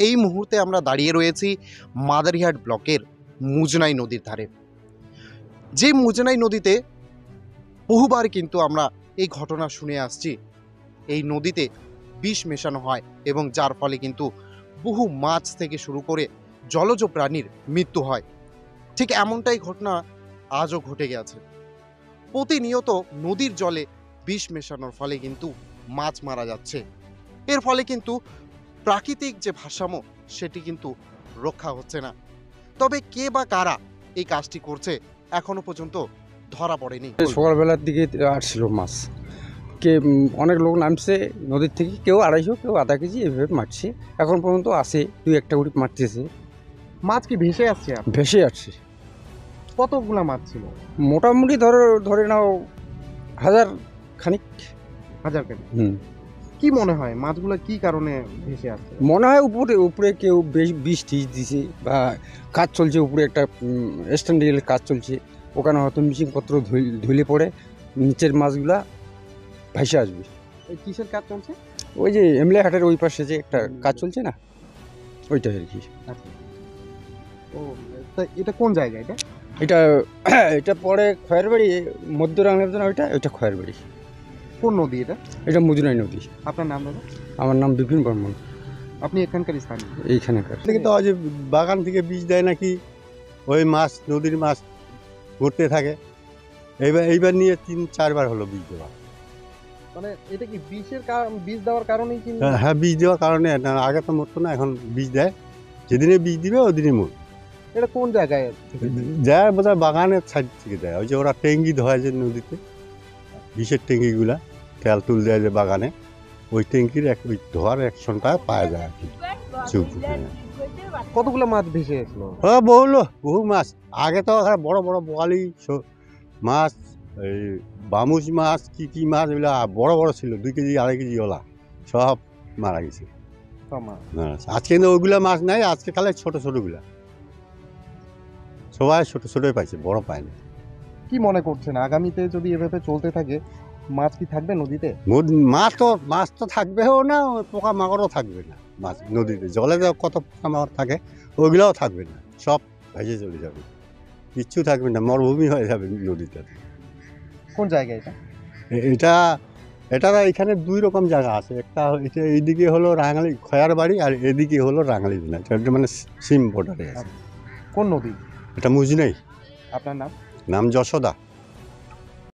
এই মুহূর্তে আমরা দাঁড়িয়ে রয়েছি মাদারিহাট ব্লকের মুজনাই নদীর ধারে। যে মুজনাই নদীতে বহুবার কিন্তু আমরা এই ঘটনা শুনে আসছি, এই নদীতে বিষ মেশানো হয় এবং যার ফলে কিন্তু বহু মাছ থেকে শুরু করে জলজ প্রাণীর মৃত্যু হয়। ঠিক এমনটাই ঘটনা আজও ঘটে গেছে। প্রতিনিয়ত নদীর জলে বিষ মেশানোর ফলে কিন্তু মাছ মারা যাচ্ছে। এর ফলে কিন্তু প্রাকৃতিক যে ভারসাম্য সেটি কিন্তু রক্ষা হচ্ছে না। তবে কে বা কারা এই কাজটি করছে এখনো পর্যন্ত ধরা পড়েনি। সকালবেলার দিকে আসছিল মাছ, কে অনেক লোক নামছে নদীর থেকে, কেউ 250 কেউ আধা কেজি এভাবে মারছে। এখন পর্যন্ত আসে 2-1টা করে মারতেছে। মাছ কি ভেসে আসছে? ভেসে আসছে কতগুলা মাছ ছিল? মোটামুটি ধরে নাও 1000 খানিক। কি মনে হয় মাছগুলো কি কারণে ভেসে আসছে? মনে হয় উপরে কেউ বিষ টিস দিছে, বা কাজ চলছে উপরে, একটা স্ট্যান্ডার্ডের কাজ চলছে, ওখানে হয়তো মিশিংপত্র ধুলে পড়ে নিচের মাছগুলা ভেসে আসবে। কিসের কাজ চলছে? ওই যে এমলে হাটের ওই পাশে যে একটা কাজ চলছে না, ওইটা আর কি। ও, এটা কোন জায়গা? এটা এটা পরে খয়েরবাড়ি, মধ্য রাঙামাটি, ওইটা খয়েরবাড়ি। কোন নদী এটা? এটা মুজনাই নদী। আপনার নাম দাদা? আমার নাম বিপিন বর্মন। আপনি এখানকার স্থানীয়? এইখানকার। কিন্তু আজ বাগান থেকে বীজ দেয় নাকি, ওই মাছ, নদীর মাছ ঘুরতে থাকে। এইবার নিয়ে 3-4 বার হলো বীজ দেওয়া। মানে এটা কি বীজ দেওয়ার কারণেই কি? হ্যাঁ, বীজ দেওয়ার কারণে। আগে তো মরতো না, এখন বীজ দেয়। যেদিনে বীজ দিবে ওদিনই মর। এটা কোন জায়গায় দেয়? বোধহয় বাগানের সাইড থেকে দেয়। ওই যে ওরা ট্যাঙ্গি ধোয় যে নদীতে, বিষের ট্যাঙ্কিগুলা তেল তুল দেয় যে বাগানে, ওই ট্যাঙ্কির ওই ধোয়ার অ্যাকশনটা পাওয়া যায় আর কি। কতগুলো মাছ ভেসে আসলো? হ্যাঁ, বহু মাছ। আগে তো বড় বড় বোয়ালি মাছ, এই বামুস মাছ, কি মাছ, এগুলা বড় বড় ছিল, 2 কেজি 2.5 কেজি ওলা, সব মারা গেছে। আজকে কিন্তু ওইগুলা মাছ নাই, আজকে খালি ছোট ছোটগুলা, সবাই ছোট ছোটই পাইছে, বড় পায়নি। কি মনে করছেন আগামীতে যদি এভাবে চলতে থাকে মাছ কি থাকবে নদীতে? মাছ তো থাকবেও না, পোকা মাকড়ও থাকবে না মাছ নদীতে। জলে কত পোকা মাকড় থাকে, ওইগুলাও থাকবে না, সব ভেসে চলে যাবে, কিচ্ছু থাকবে না, মরুভূমি হয়ে যাবে নদীতে। কোন জায়গায় এটা? এটা এখানে 2 রকম জায়গা আছে। একটা এটা এইদিকে হলো রাঙালি খয়ার বাড়ি, আর এদিকে হলো রাঙালি বিনা, এটা মানে সিম বর্ডারে আছে। কোন নদী? এটা মুজনাই। আপনার নাম? নাম যশোদা।